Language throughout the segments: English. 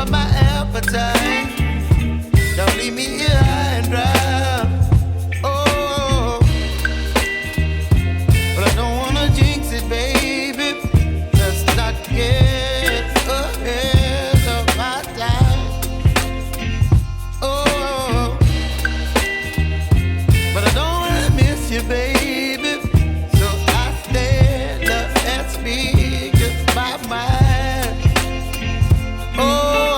up my appetite. Don't leave me here high and dry. Oh, but I don't wanna jinx it, baby. Let's not get ahead of my time. Oh, but I don't wanna miss you, baby. So I stand up and speak just my mind. Oh.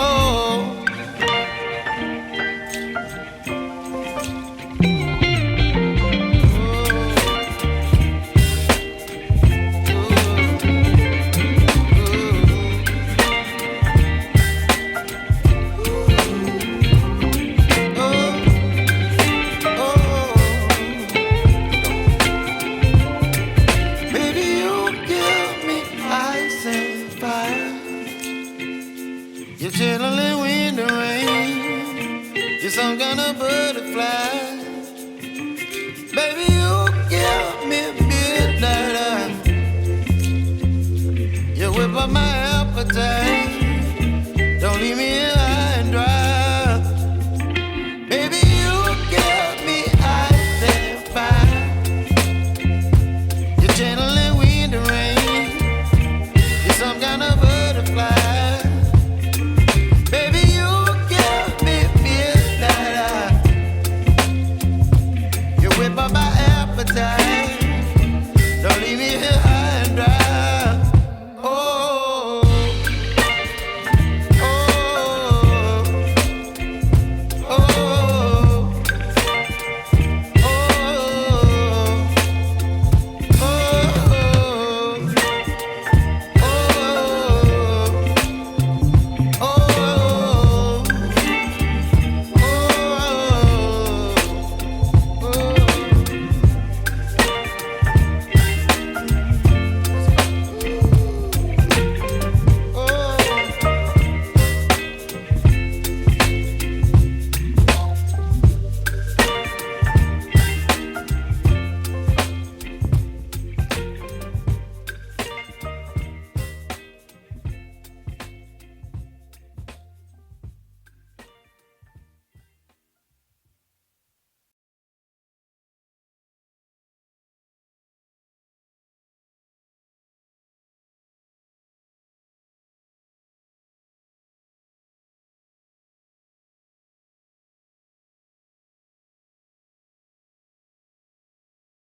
You're chilling in the rain. You're some kind of butterfly. Baby, you give me midnight. You whip up my appetite.